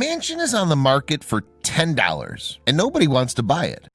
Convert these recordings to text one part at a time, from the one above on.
mansion is on the market for $10 and nobody wants to buy it.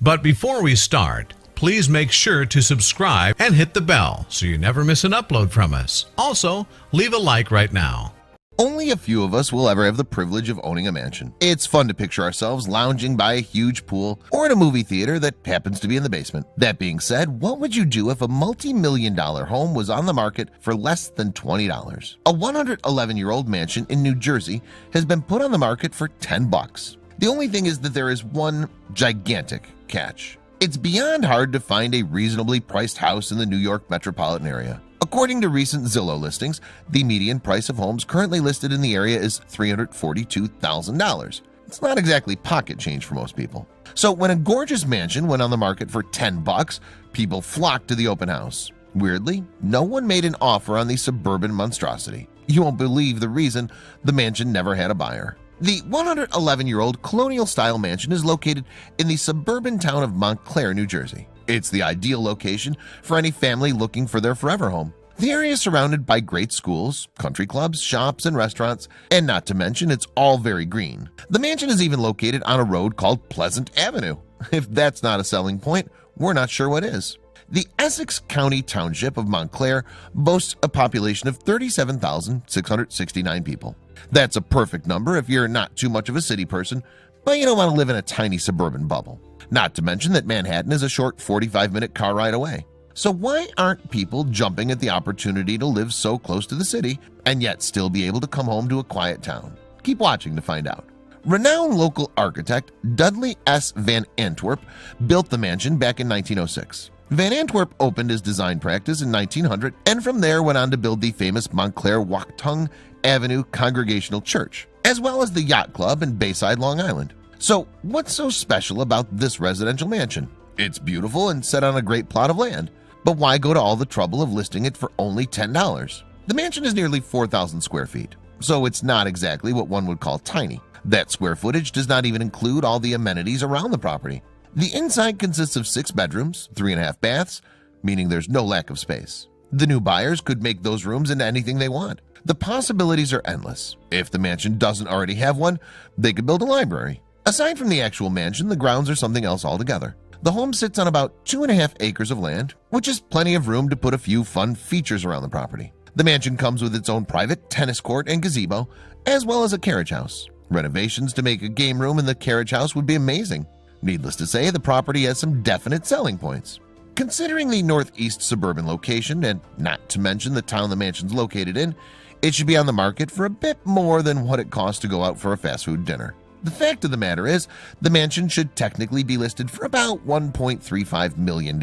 But before we start, please make sure to subscribe and hit the bell so you never miss an upload from us. Also, leave a like right now. Only a few of us will ever have the privilege of owning a mansion. It's fun to picture ourselves lounging by a huge pool or in a movie theater that happens to be in the basement. That being said, what would you do if a multi-million-dollar home was on the market for less than $20? A 111-year-old mansion in New Jersey has been put on the market for $10. The only thing is that there is one gigantic catch. It's beyond hard to find a reasonably priced house in the New York metropolitan area. According to recent Zillow listings, the median price of homes currently listed in the area is $342,000. It's not exactly pocket change for most people. So when a gorgeous mansion went on the market for $10, people flocked to the open house. Weirdly, no one made an offer on the suburban monstrosity. You won't believe the reason: the mansion never had a buyer. The 111-year-old colonial-style mansion is located in the suburban town of Montclair, New Jersey. It's the ideal location for any family looking for their forever home. The area is surrounded by great schools, country clubs, shops, and restaurants, and not to mention it's all very green. The mansion is even located on a road called Pleasant Avenue. If that's not a selling point, we're not sure what is. The Essex County Township of Montclair boasts a population of 37,669 people. That's a perfect number if you're not too much of a city person, but you don't want to live in a tiny suburban bubble. Not to mention that Manhattan is a short 45-minute car ride away. So why aren't people jumping at the opportunity to live so close to the city and yet still be able to come home to a quiet town? Keep watching to find out. Renowned local architect Dudley S. Van Antwerp built the mansion back in 1906. Van Antwerp opened his design practice in 1900 and from there went on to build the famous Montclair Wauketung Avenue Congregational Church, as well as the Yacht Club in Bayside, Long Island. So what's so special about this residential mansion? It's beautiful and set on a great plot of land, but why go to all the trouble of listing it for only $10? The mansion is nearly 4,000 square feet, so it's not exactly what one would call tiny. That square footage does not even include all the amenities around the property. The inside consists of 6 bedrooms, 3.5 baths, meaning there's no lack of space. The new buyers could make those rooms into anything they want. The possibilities are endless. If the mansion doesn't already have one, they could build a library. Aside from the actual mansion, the grounds are something else altogether. The home sits on about 2.5 acres of land, which is plenty of room to put a few fun features around the property. The mansion comes with its own private tennis court and gazebo, as well as a carriage house. Renovations to make a game room in the carriage house would be amazing. Needless to say, the property has some definite selling points. Considering the northeast suburban location, and not to mention the town the mansion's located in, it should be on the market for a bit more than what it costs to go out for a fast food dinner. The fact of the matter is, the mansion should technically be listed for about $1.35 million.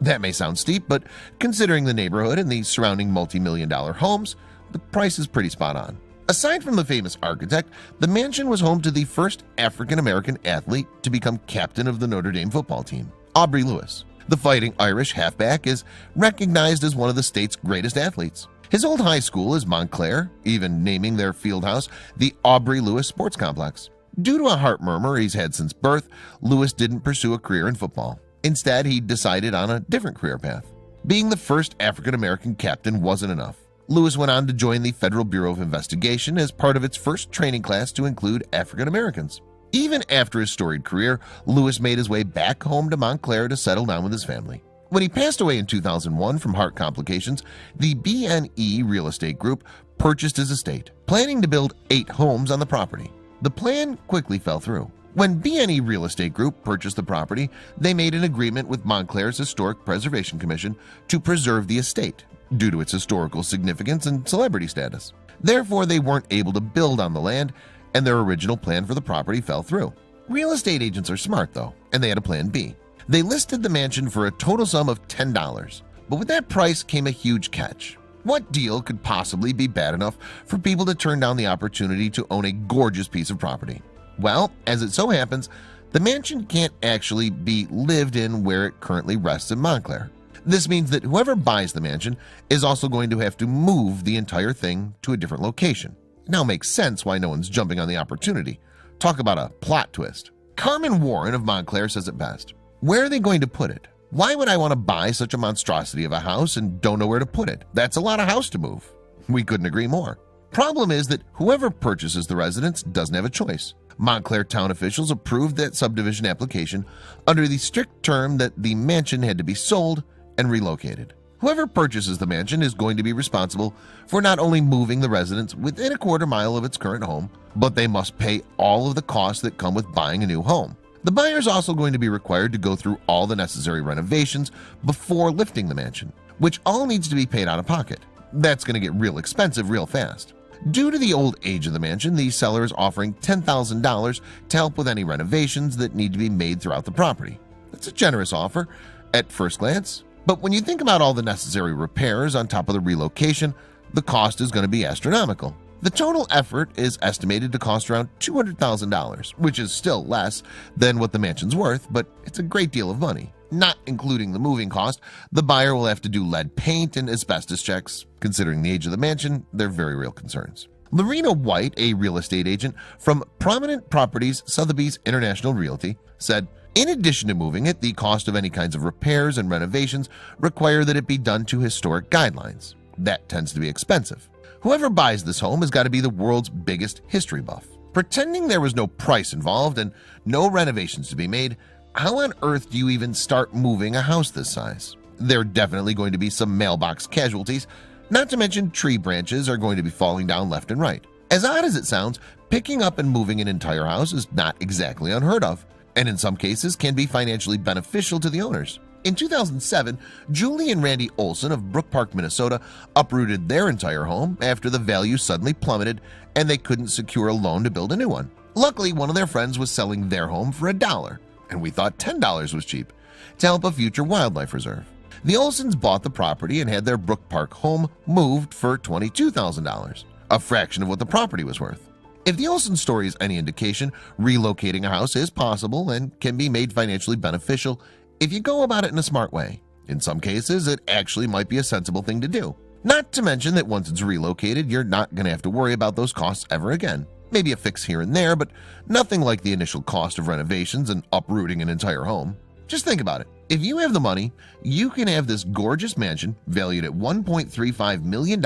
That may sound steep, but considering the neighborhood and the surrounding multi-million-dollar homes, the price is pretty spot on. Aside from the famous architect, the mansion was home to the first African-American athlete to become captain of the Notre Dame football team, Aubrey Lewis. The Fighting Irish halfback is recognized as one of the state's greatest athletes. His old high school is Montclair, even naming their field house the Aubrey Lewis Sports Complex. Due to a heart murmur he's had since birth, Lewis didn't pursue a career in football. Instead, he decided on a different career path. Being the first African-American captain wasn't enough. Lewis went on to join the Federal Bureau of Investigation as part of its first training class to include African Americans. Even after his storied career, Lewis made his way back home to Montclair to settle down with his family. When he passed away in 2001 from heart complications, the BNE Real Estate Group purchased his estate, planning to build 8 homes on the property. The plan quickly fell through. When BNE Real Estate Group purchased the property, they made an agreement with Montclair's Historic Preservation Commission to preserve the estate due to its historical significance and celebrity status. Therefore, they weren't able to build on the land, and their original plan for the property fell through. Real estate agents are smart, though, and they had a plan B. They listed the mansion for a total sum of $10, but with that price came a huge catch. What deal could possibly be bad enough for people to turn down the opportunity to own a gorgeous piece of property? Well, as it so happens, the mansion can't actually be lived in where it currently rests in Montclair. This means that whoever buys the mansion is also going to have to move the entire thing to a different location. It now makes sense why no one's jumping on the opportunity. Talk about a plot twist. Carmen Warren of Montclair says it best. Where are they going to put it? Why would I want to buy such a monstrosity of a house and don't know where to put it? That's a lot of house to move. We couldn't agree more. Problem is that whoever purchases the residence doesn't have a choice. Montclair town officials approved that subdivision application under the strict term that the mansion had to be sold and relocated. Whoever purchases the mansion is going to be responsible for not only moving the residence within a quarter mile of its current home, but they must pay all of the costs that come with buying a new home. The buyer is also going to be required to go through all the necessary renovations before lifting the mansion, which all needs to be paid out of pocket. That's going to get real expensive real fast. Due to the old age of the mansion, the seller is offering $10,000 to help with any renovations that need to be made throughout the property. That's a generous offer at first glance, but when you think about all the necessary repairs on top of the relocation, the cost is going to be astronomical. The total effort is estimated to cost around $200,000, which is still less than what the mansion's worth, but it's a great deal of money. Not including the moving cost, the buyer will have to do lead paint and asbestos checks. Considering the age of the mansion, they're very real concerns. Lorena White, a real estate agent from Prominent Properties Sotheby's International Realty, said, "In addition to moving it, the cost of any kinds of repairs and renovations require that it be done to historic guidelines. That tends to be expensive. Whoever buys this home has got to be the world's biggest history buff. Pretending there was no price involved and no renovations to be made, how on earth do you even start moving a house this size? There are definitely going to be some mailbox casualties, not to mention tree branches are going to be falling down left and right. As odd as it sounds, picking up and moving an entire house is not exactly unheard of, and in some cases can be financially beneficial to the owners. In 2007, Julie and Randy Olson of Brook Park, Minnesota uprooted their entire home after the value suddenly plummeted and they couldn't secure a loan to build a new one. Luckily, one of their friends was selling their home for $1, and we thought $10 was cheap, to help a future wildlife reserve. The Olsons bought the property and had their Brook Park home moved for $22,000, a fraction of what the property was worth. If the Olson story is any indication, relocating a house is possible and can be made financially beneficial if you go about it in a smart way. In some cases, it actually might be a sensible thing to do. Not to mention that once it's relocated, you're not going to have to worry about those costs ever again. Maybe a fix here and there, but nothing like the initial cost of renovations and uprooting an entire home. Just think about it. If you have the money, you can have this gorgeous mansion valued at $1.35 million,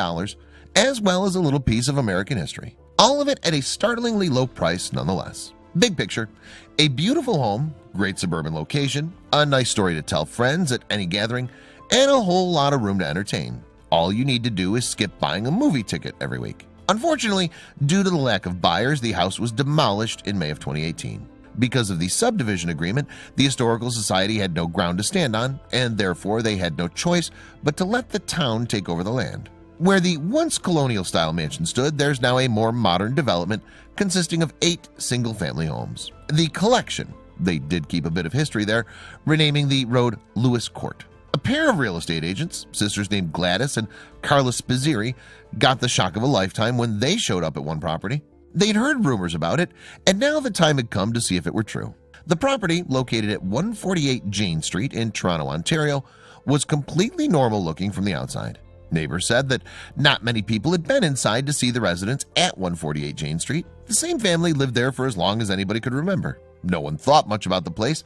as well as a little piece of American history. All of it at a startlingly low price nonetheless. Big picture, a beautiful home, great suburban location, a nice story to tell friends at any gathering, and a whole lot of room to entertain. All you need to do is skip buying a movie ticket every week. Unfortunately, due to the lack of buyers, the house was demolished in May of 2018. Because of the subdivision agreement, the Historical Society had no ground to stand on, and therefore they had no choice but to let the town take over the land. Where the once colonial-style mansion stood, there's now a more modern development consisting of 8 single-family homes. The Collection, they did keep a bit of history there, renaming the road Lewis Court. A pair of real estate agents, sisters named Gladys and Carla Spizziri, got the shock of a lifetime when they showed up at one property. They'd heard rumors about it, and now the time had come to see if it were true. The property, located at 148 Jane Street in Toronto, Ontario, was completely normal looking from the outside. Neighbors said that not many people had been inside to see the residence at 148 Jane Street. The same family lived there for as long as anybody could remember. No one thought much about the place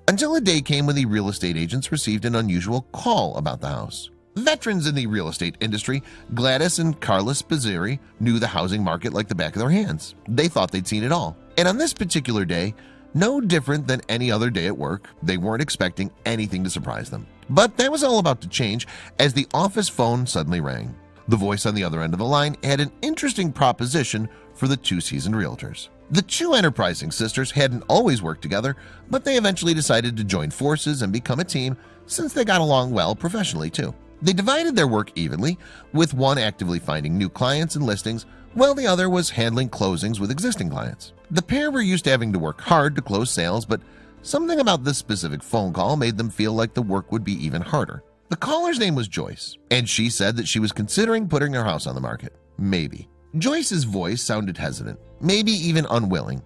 until a day came when the real estate agents received an unusual call about the house. Veterans in the real estate industry, Gladys and Carla Spizziri knew the housing market like the back of their hands. They thought they'd seen it all. And on this particular day, no different than any other day at work, they weren't expecting anything to surprise them. But that was all about to change as the office phone suddenly rang. The voice on the other end of the line had an interesting proposition for the two seasoned realtors. The two enterprising sisters hadn't always worked together, but they eventually decided to join forces and become a team since they got along well professionally too. They divided their work evenly, with one actively finding new clients and listings, while the other was handling closings with existing clients. The pair were used to having to work hard to close sales, but something about this specific phone call made them feel like the work would be even harder. The caller's name was Joyce, and she said that she was considering putting her house on the market. Maybe. Joyce's voice sounded hesitant, maybe even unwilling,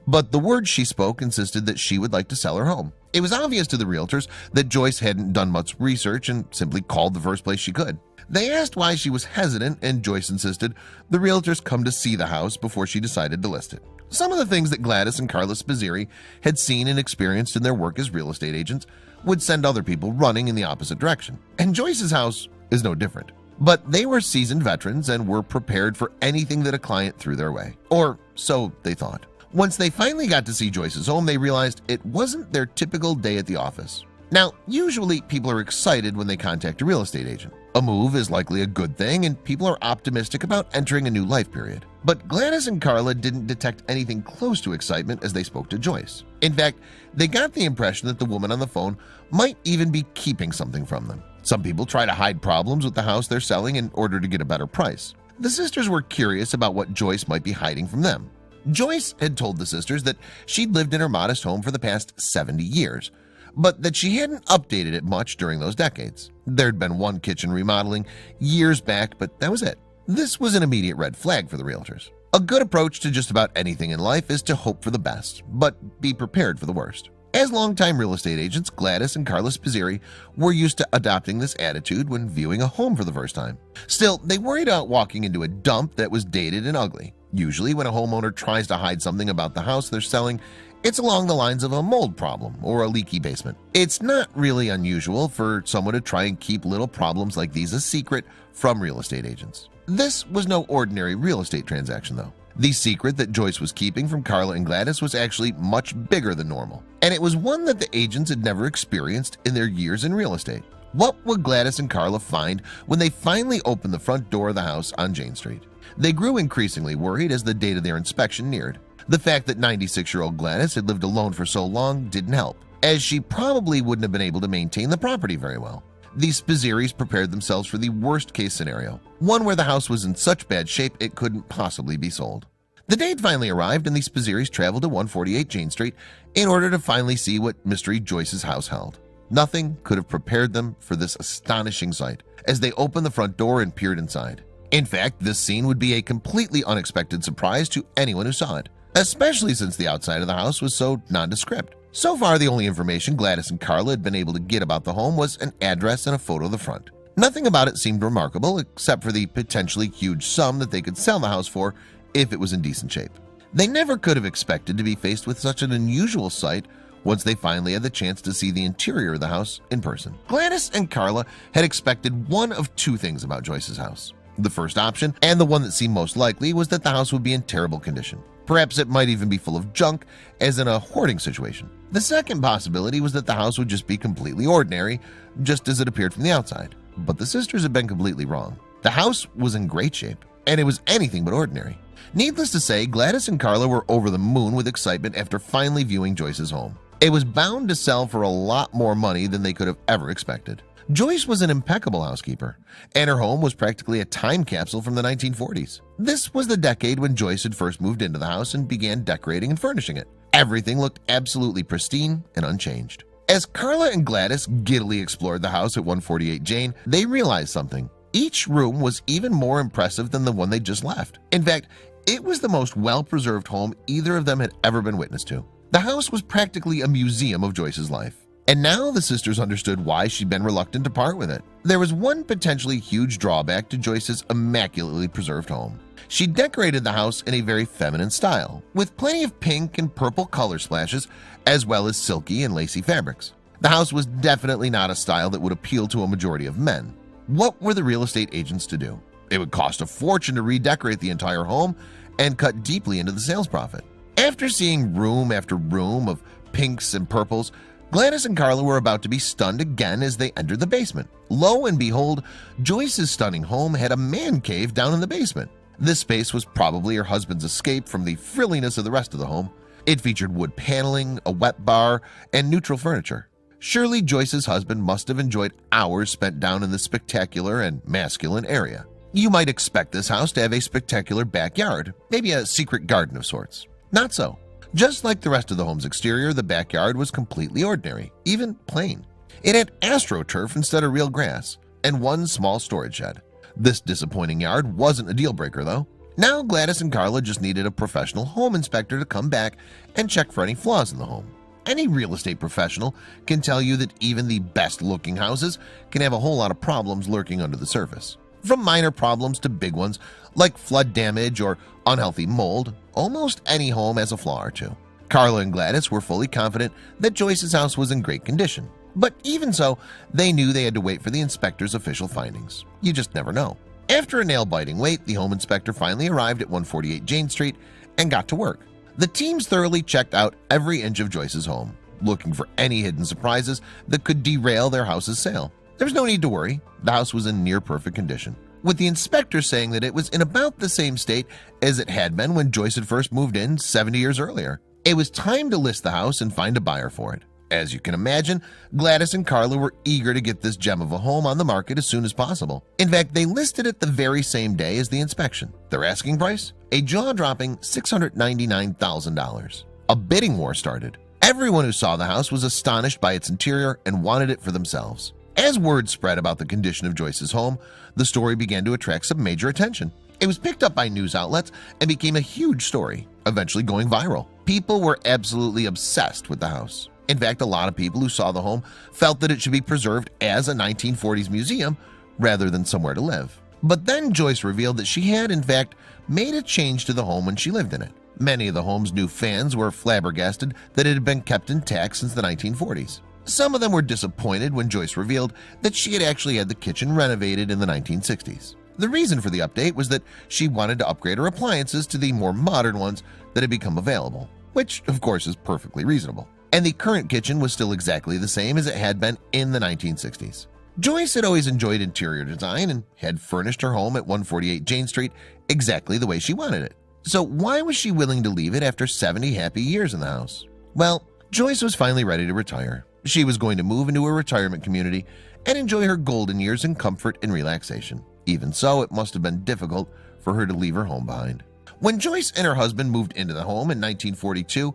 but the words she spoke insisted that she would like to sell her home. It was obvious to the realtors that Joyce hadn't done much research and simply called the first place she could. They asked why she was hesitant, and Joyce insisted the realtors come to see the house before she decided to list it. Some of the things that Gladys and Carla Spizziri had seen and experienced in their work as real estate agents would send other people running in the opposite direction. And Joyce's house is no different. But they were seasoned veterans and were prepared for anything that a client threw their way. Or so they thought. Once they finally got to see Joyce's home, they realized it wasn't their typical day at the office. Now, usually people are excited when they contact a real estate agent. A move is likely a good thing and people are optimistic about entering a new life period. But Gladys and Carla didn't detect anything close to excitement as they spoke to Joyce. In fact, they got the impression that the woman on the phone might even be keeping something from them. Some people try to hide problems with the house they're selling in order to get a better price. The sisters were curious about what Joyce might be hiding from them. Joyce had told the sisters that she'd lived in her modest home for the past 70 years, but that she hadn't updated it much during those decades. There'd been one kitchen remodeling years back, but that was it. This was an immediate red flag for the realtors. A good approach to just about anything in life is to hope for the best, but be prepared for the worst. As longtime real estate agents, Gladys and Carla Spizzirri were used to adopting this attitude when viewing a home for the first time. Still, they worried about walking into a dump that was dated and ugly. Usually, when a homeowner tries to hide something about the house they're selling, it's along the lines of a mold problem or a leaky basement. It's not really unusual for someone to try and keep little problems like these a secret from real estate agents. This was no ordinary real estate transaction, though. The secret that Joyce was keeping from Carla and Gladys was actually much bigger than normal, and it was one that the agents had never experienced in their years in real estate. What would Gladys and Carla find when they finally opened the front door of the house on Jane Street? They grew increasingly worried as the date of their inspection neared. The fact that 96-year-old Gladys had lived alone for so long didn't help, as she probably wouldn't have been able to maintain the property very well. The Spizzirris prepared themselves for the worst-case scenario, one where the house was in such bad shape it couldn't possibly be sold. The day had finally arrived and the Spizzirris traveled to 148 Jane Street in order to finally see what mystery Joyce's house held. Nothing could have prepared them for this astonishing sight as they opened the front door and peered inside. In fact, this scene would be a completely unexpected surprise to anyone who saw it, especially since the outside of the house was so nondescript. So far, the only information Gladys and Carla had been able to get about the home was an address and a photo of the front. Nothing about it seemed remarkable except for the potentially huge sum that they could sell the house for if it was in decent shape. They never could have expected to be faced with such an unusual sight once they finally had the chance to see the interior of the house in person. Gladys and Carla had expected one of two things about Joyce's house. The first option, and the one that seemed most likely, was that the house would be in terrible condition. Perhaps it might even be full of junk, as in a hoarding situation. The second possibility was that the house would just be completely ordinary, just as it appeared from the outside. But the sisters had been completely wrong. The house was in great shape, and it was anything but ordinary. Needless to say, Gladys and Carla were over the moon with excitement after finally viewing Joyce's home. It was bound to sell for a lot more money than they could have ever expected. Joyce was an impeccable housekeeper, and her home was practically a time capsule from the 1940s. This was the decade when Joyce had first moved into the house and began decorating and furnishing it. Everything looked absolutely pristine and unchanged. As Carla and Gladys giddily explored the house at 148 Jane, they realized something. Each room was even more impressive than the one they just left. In fact, it was the most well-preserved home either of them had ever been witness to. The house was practically a museum of Joyce's life. And now the sisters understood why she'd been reluctant to part with it. There was one potentially huge drawback to Joyce's immaculately preserved home. She decorated the house in a very feminine style, with plenty of pink and purple color splashes, as well as silky and lacy fabrics. The house was definitely not a style that would appeal to a majority of men. What were the real estate agents to do? It would cost a fortune to redecorate the entire home and cut deeply into the sales profit. After seeing room after room of pinks and purples, Gladys and Carla were about to be stunned again as they entered the basement. Lo and behold, Joyce's stunning home had a man cave down in the basement. This space was probably her husband's escape from the frilliness of the rest of the home. It featured wood paneling, a wet bar, and neutral furniture. Surely Joyce's husband must have enjoyed hours spent down in this spectacular and masculine area. You might expect this house to have a spectacular backyard, maybe a secret garden of sorts. Not so. Just like the rest of the home's exterior, the backyard was completely ordinary, even plain. It had AstroTurf instead of real grass, and one small storage shed. This disappointing yard wasn't a deal breaker, though. Now Gladys and Carla just needed a professional home inspector to come back and check for any flaws in the home. Any real estate professional can tell you that even the best-looking houses can have a whole lot of problems lurking under the surface. From minor problems to big ones, like flood damage or unhealthy mold, almost any home has a flaw or two. Carla and Gladys were fully confident that Joyce's house was in great condition. But even so, they knew they had to wait for the inspector's official findings. You just never know. After a nail-biting wait, the home inspector finally arrived at 148 Jane Street and got to work. The teams thoroughly checked out every inch of Joyce's home, looking for any hidden surprises that could derail their house's sale. There was no need to worry. The house was in near-perfect condition, with the inspector saying that it was in about the same state as it had been when Joyce had first moved in 70 years earlier. It was time to list the house and find a buyer for it. As you can imagine, Gladys and Carla were eager to get this gem of a home on the market as soon as possible. In fact, they listed it the very same day as the inspection. Their asking price? A jaw-dropping $699,000. A bidding war started. Everyone who saw the house was astonished by its interior and wanted it for themselves. As word spread about the condition of Joyce's home, the story began to attract some major attention. It was picked up by news outlets and became a huge story, eventually going viral. People were absolutely obsessed with the house. In fact, a lot of people who saw the home felt that it should be preserved as a 1940s museum rather than somewhere to live. But then Joyce revealed that she had, in fact, made a change to the home when she lived in it. Many of the home's new fans were flabbergasted that it had been kept intact since the 1940s. Some of them were disappointed when Joyce revealed that she had actually had the kitchen renovated in the 1960s. The reason for the update was that she wanted to upgrade her appliances to the more modern ones that had become available, which of course is perfectly reasonable. And the current kitchen was still exactly the same as it had been in the 1960s. Joyce had always enjoyed interior design and had furnished her home at 148 Jane Street exactly the way she wanted it. So why was she willing to leave it after 70 happy years in the house? Well, Joyce was finally ready to retire. She was going to move into a retirement community and enjoy her golden years in comfort and relaxation. Even so, it must have been difficult for her to leave her home behind. When Joyce and her husband moved into the home in 1942,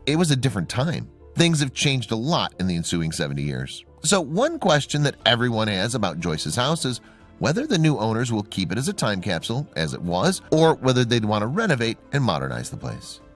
it was a different time. Things have changed a lot in the ensuing 70 years. So one question that everyone has about Joyce's house is whether the new owners will keep it as a time capsule, as it was, or whether they'd want to renovate and modernize the place.